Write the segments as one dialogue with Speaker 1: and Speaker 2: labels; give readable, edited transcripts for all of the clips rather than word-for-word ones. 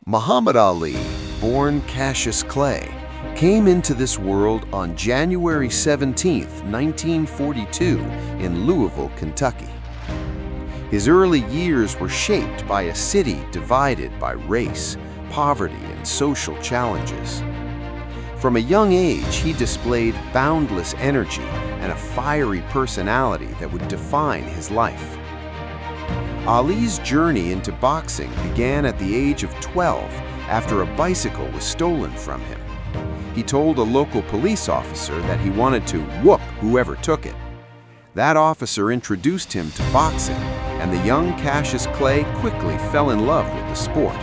Speaker 1: Muhammad Ali, born Cassius Clay, came into this world on January 17, 1942, in Louisville, Kentucky. His early years were shaped by a city divided by race, poverty, and social challenges. From a young age, he displayed boundless energy and a fiery personality that would define his life. Ali's journey into boxing began at the age of 12 after a bicycle was stolen from him. He told a local police officer that he wanted to whoop whoever took it. That officer introduced him to boxing, and the young Cassius Clay quickly fell in love with the sport.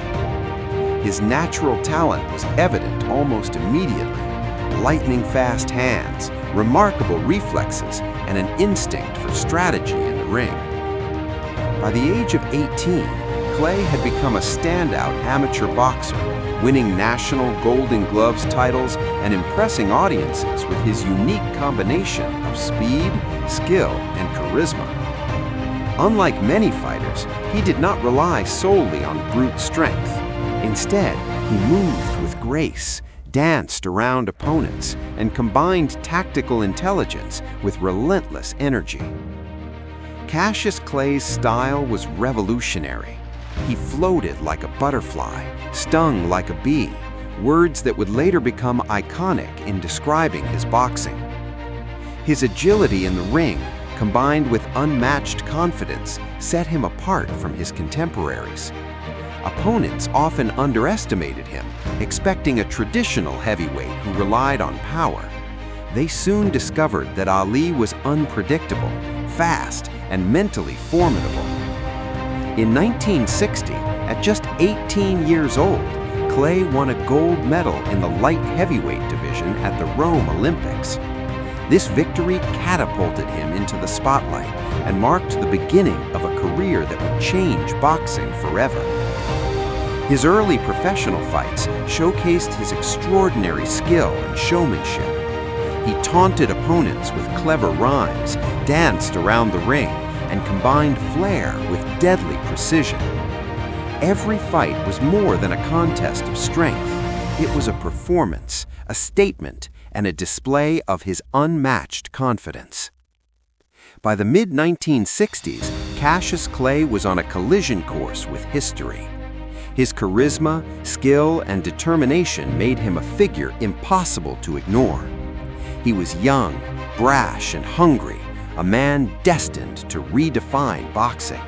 Speaker 1: His natural talent was evident almost immediately. Lightning-fast hands, remarkable reflexes, and an instinct for strategy in the ring. By the age of 18, Clay had become a standout amateur boxer, winning national Golden Gloves titles and impressing audiences with his unique combination of speed, skill, and charisma. Unlike many fighters, he did not rely solely on brute strength. Instead, he moved with grace, danced around opponents, and combined tactical intelligence with relentless energy. Cassius Clay's style was revolutionary. He floated like a butterfly, stung like a bee, words that would later become iconic in describing his boxing. His agility in the ring, combined with unmatched confidence, set him apart from his contemporaries. Opponents often underestimated him, expecting a traditional heavyweight who relied on power. They soon discovered that Ali was unpredictable, fast, and mentally formidable. In 1960, at just 18 years old, Clay won a gold medal in the light heavyweight division at the Rome Olympics. This victory catapulted him into the spotlight and marked the beginning of a career that would change boxing forever. His early professional fights showcased his extraordinary skill and showmanship. He taunted opponents with clever rhymes, danced around the ring, and combined flair with deadly precision. Every fight was more than a contest of strength. It was a performance, a statement, and a display of his unmatched confidence. By the mid-1960s, Cassius Clay was on a collision course with history. His charisma, skill, and determination made him a figure impossible to ignore. He was young, brash, and hungry, a man destined to redefine boxing.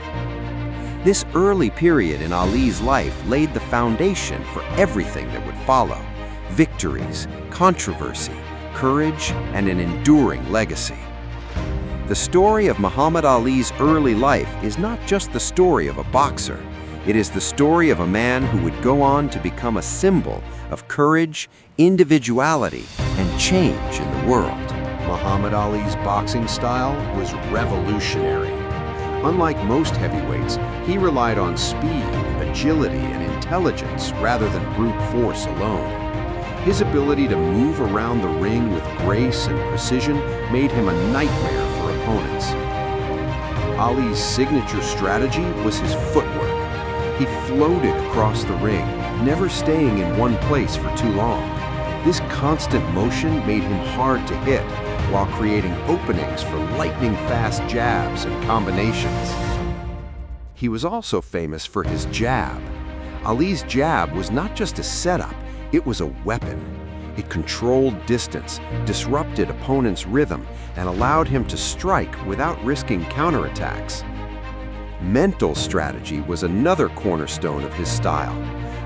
Speaker 1: This early period in Ali's life laid the foundation for everything that would follow: victories, controversy, courage, and an enduring legacy. The story of Muhammad Ali's early life is not just the story of a boxer. It is the story of a man who would go on to become a symbol of courage, individuality, and change in the world. Muhammad Ali's boxing style was revolutionary. Unlike most heavyweights, he relied on speed, agility, and intelligence rather than brute force alone. His ability to move around the ring with grace and precision made him a nightmare for opponents. Ali's signature strategy was his footwork. He floated across the ring, never staying in one place for too long. This constant motion made him hard to hit, while creating openings for lightning-fast jabs and combinations. He was also famous for his jab. Ali's jab was not just a setup, it was a weapon. It controlled distance, disrupted opponents' rhythm, and allowed him to strike without risking counterattacks. Mental strategy was another cornerstone of his style.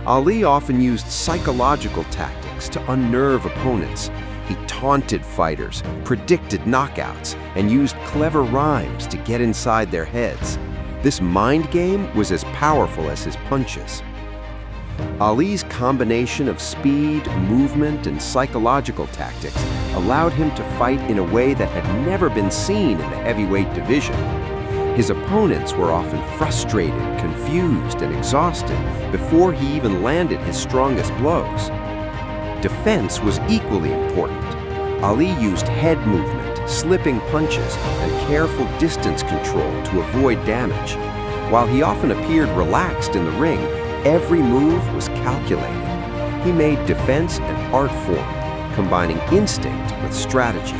Speaker 1: Ali often used psychological tactics to unnerve opponents. He taunted fighters, predicted knockouts, and used clever rhymes to get inside their heads. This mind game was as powerful as his punches. Ali's combination of speed, movement, and psychological tactics allowed him to fight in a way that had never been seen in the heavyweight division. His opponents were often frustrated, confused, and exhausted before he even landed his strongest blows. Defense was equally important. Ali used head movement, slipping punches, and careful distance control to avoid damage. While he often appeared relaxed in the ring,
Speaker 2: Every move was calculated. He made defense an art form, combining instinct with strategy.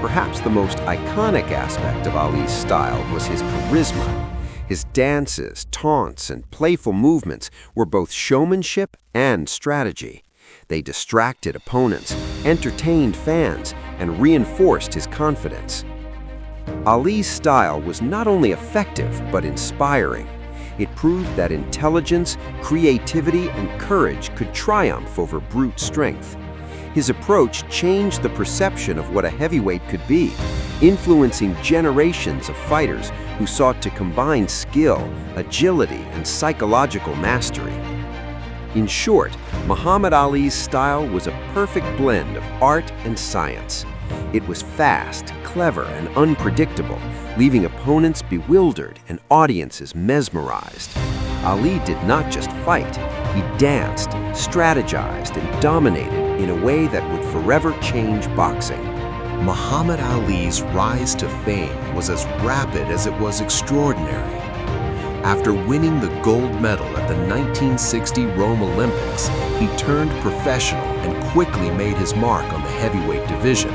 Speaker 2: Perhaps the most iconic aspect of Ali's style was his charisma. His dances, taunts, and playful movements were both showmanship and strategy. They distracted opponents, entertained fans, and reinforced his confidence. Ali's style was not only effective but inspiring. It proved that intelligence, creativity, and courage could triumph over brute strength. His approach changed the perception of what a heavyweight could be, influencing generations of fighters who sought to combine skill, agility, and psychological mastery. In short, Muhammad Ali's style was a perfect blend of art and science. It was fast, clever, and unpredictable, leaving opponents bewildered and audiences mesmerized. Ali did not just fight, he danced, strategized, and dominated in a way that would forever change boxing.
Speaker 1: Muhammad Ali's rise to fame was as rapid as it was extraordinary. After winning the gold medal at the 1960 Rome Olympics, he turned professional and quickly made his mark on the heavyweight division.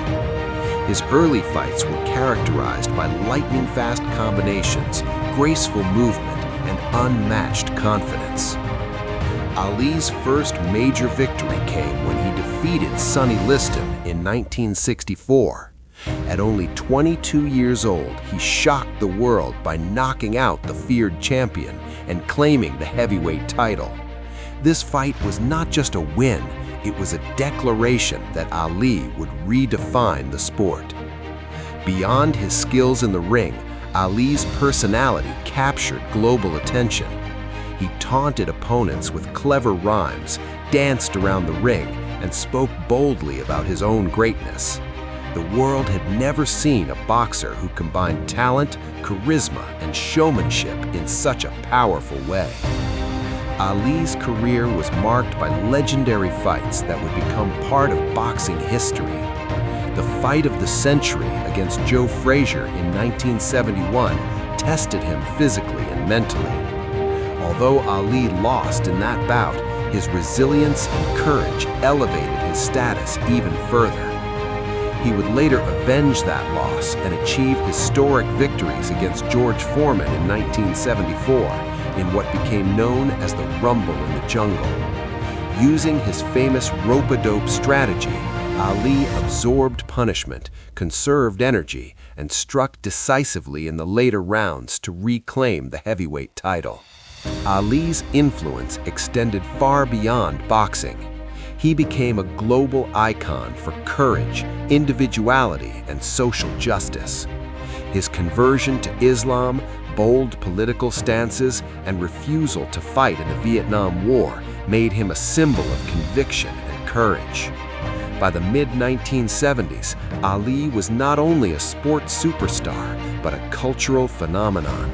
Speaker 1: His early fights were characterized by lightning-fast combinations, graceful movement, and unmatched confidence. Ali's first major victory came when he defeated Sonny Liston in 1964. At only 22 years old, he shocked the world by knocking out the feared champion and claiming the heavyweight title. This fight was not just a win, it was a declaration that Ali would redefine the sport. Beyond his skills in the ring, Ali's personality captured global attention. He taunted opponents with clever rhymes, danced around the ring, and spoke boldly about his own greatness. The world had never seen a boxer who combined talent, charisma, and showmanship in such a powerful way. Ali's career was marked by legendary fights that would become part of boxing history. The fight of the century against Joe Frazier in 1971 tested him physically and mentally. Although Ali lost in that bout, his resilience and courage elevated his status even further. He would later avenge that loss and achieve historic victories against George Foreman in 1974 in what became known as the Rumble in the Jungle. Using his famous rope-a-dope strategy, Ali absorbed punishment, conserved energy, and struck decisively in the later rounds to reclaim the heavyweight title. Ali's influence extended far beyond boxing. He became a global icon for courage, individuality, and social justice. His conversion to Islam, bold political stances, and refusal to fight in the Vietnam War made him a symbol of conviction and courage. By the mid-1970s, Ali was not only a sports superstar, but a cultural phenomenon.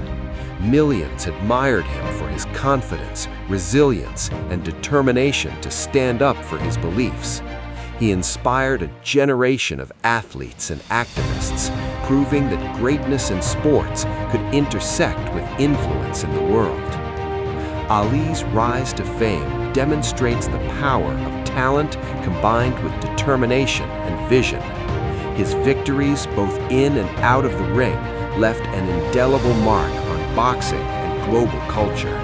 Speaker 1: Millions admired him for his confidence, resilience, and determination to stand up for his beliefs. He inspired a generation of athletes and activists, proving that greatness in sports could intersect with influence in the world. Ali's rise to fame demonstrates the power of talent combined with determination and vision. His victories, both in and out of the ring, left an indelible mark on boxing and global culture.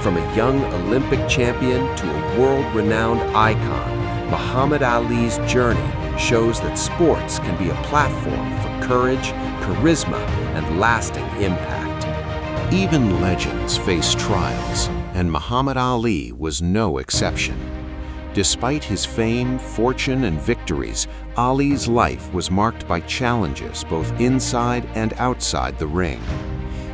Speaker 1: From a young Olympic champion to a world-renowned icon, Muhammad Ali's journey shows that sports can be a platform for courage, charisma, and lasting impact.
Speaker 3: Even legends face trials, and Muhammad Ali was no exception. Despite his fame, fortune, and victories, Ali's life was marked by challenges both inside and outside the ring.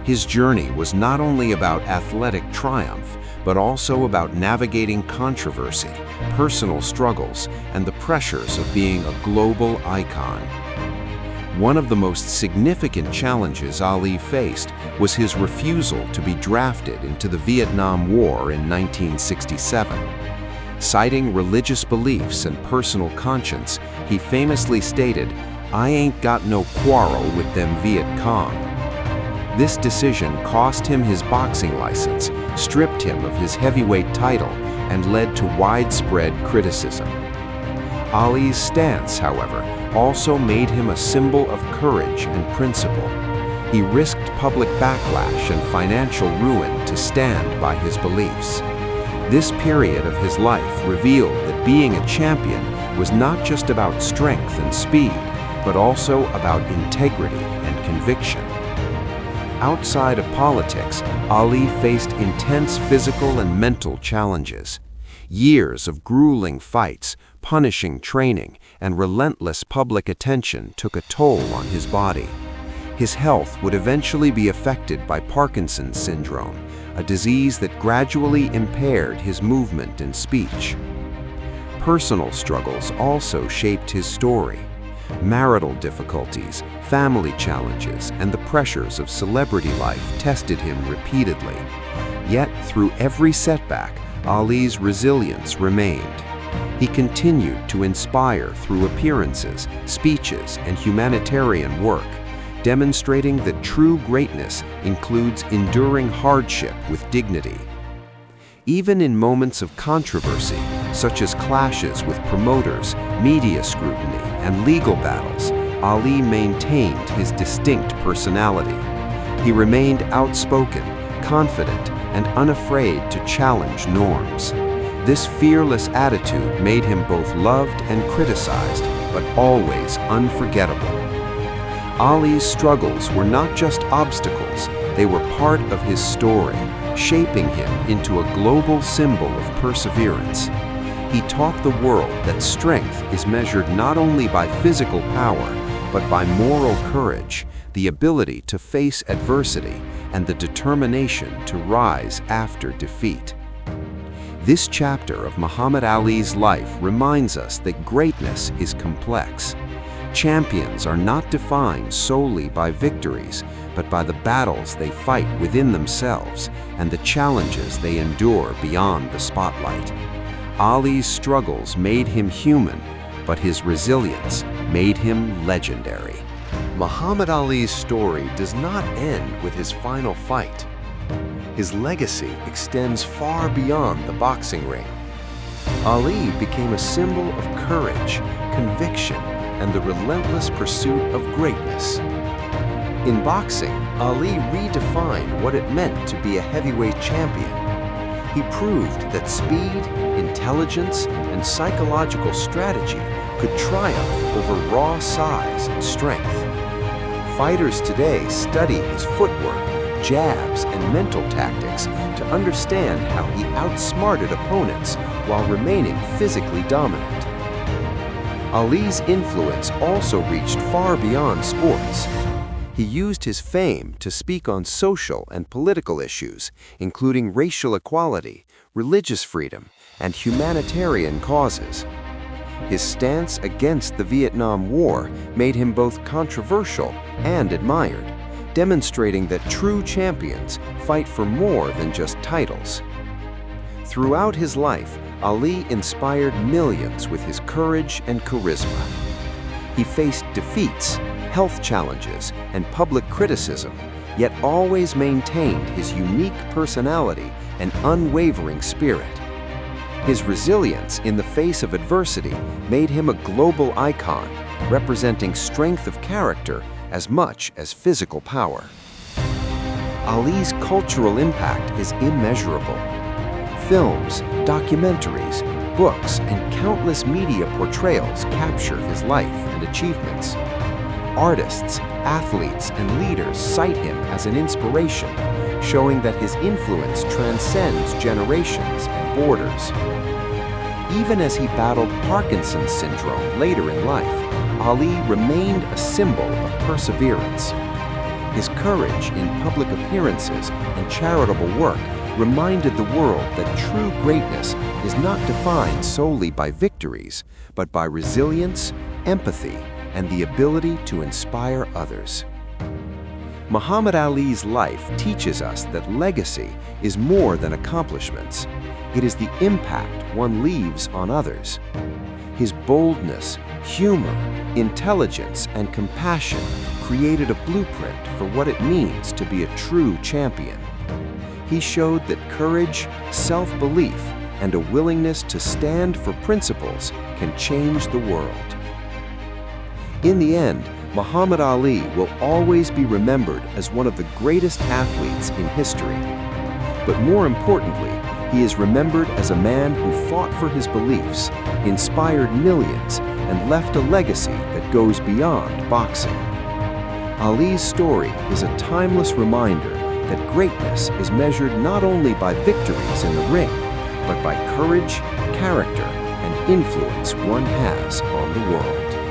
Speaker 3: His journey was not only about athletic triumph, but also about navigating controversy, personal struggles, and the pressures of being a global icon. One of the most significant challenges Ali faced was his refusal to be drafted into the Vietnam War in 1967. Citing religious beliefs and personal conscience, he famously stated, "I ain't got no quarrel with them Viet Cong." This decision cost him his boxing license stripped him of his heavyweight title, and led to widespread criticism. Ali's stance, however, also made him a symbol of courage and principle. He risked public backlash and financial ruin to stand by his beliefs. This period of his life revealed that being a champion was not just about strength and speed, but also about integrity and conviction. Outside of politics, Ali faced intense physical and mental challenges. Years of grueling fights, punishing training, and relentless public attention took a toll on his body. His health would eventually be affected by Parkinson's syndrome, a disease that gradually impaired his movement and speech. Personal struggles also shaped his story. Marital difficulties, family challenges, and the pressures of celebrity life tested him repeatedly. Yet, through every setback, Ali's resilience remained. He continued to inspire through appearances, speeches, and humanitarian work, demonstrating that true greatness includes enduring hardship with dignity. Even in moments of controversy, such as clashes with promoters, media scrutiny, and legal battles, Ali maintained his distinct personality. He remained outspoken, confident, and unafraid to challenge norms. This fearless attitude made him both loved and criticized, but always unforgettable. Ali's struggles were not just obstacles, they were part of his story, shaping him into a global symbol of perseverance. He taught the world that strength is measured not only by physical power, but by moral courage, the ability to face adversity, and the determination to rise after defeat. This chapter of Muhammad Ali's life reminds us that greatness is complex. Champions are not defined solely by victories, but by the battles they fight within themselves and the challenges they endure beyond the spotlight. Ali's struggles made him human, but his resilience made him legendary.
Speaker 1: Muhammad Ali's story does not end with his final fight. His legacy extends far beyond the boxing ring. Ali became a symbol of courage, conviction, and the relentless pursuit of greatness. In boxing, Ali redefined what it meant to be a heavyweight champion. He proved that speed, intelligence, and psychological strategy could triumph over raw size and strength. Fighters today study his footwork, jabs, and mental tactics to understand how he outsmarted opponents while remaining physically dominant. Ali's influence also reached far beyond sports. He used his fame to speak on social and political issues, including racial equality, religious freedom, and humanitarian causes. His stance against the Vietnam War made him both controversial and admired, demonstrating that true champions fight for more than just titles. Throughout his life, Ali inspired millions with his courage and charisma. He faced defeats, health challenges, and public criticism, yet always maintained his unique personality and unwavering spirit. His resilience in the face of adversity made him a global icon, representing strength of character as much as physical power. Ali's cultural impact is immeasurable. Films, documentaries, books, and countless media portrayals capture his life and achievements. Artists, athletes, and leaders cite him as an inspiration, showing that his influence transcends generations and borders. Even as he battled Parkinson's syndrome later in life, Ali remained a symbol of perseverance. His courage in public appearances and charitable work reminded the world that true greatness is not defined solely by victories, but by resilience, empathy, and the ability to inspire others. Muhammad Ali's life teaches us that legacy is more than accomplishments. It is the impact one leaves on others. His boldness, humor, intelligence, and compassion created a blueprint for what it means to be a true champion.
Speaker 2: he showed that courage, self-belief, and a willingness to stand for principles can change the world. In the end, Muhammad Ali will always be remembered as one of the greatest athletes in history. But more importantly, he is remembered as a man who fought for his beliefs, inspired millions, and left a legacy that goes beyond boxing. Ali's story is a timeless reminder that greatness is measured not only by victories in the ring, but by courage, character, and influence one has on the world.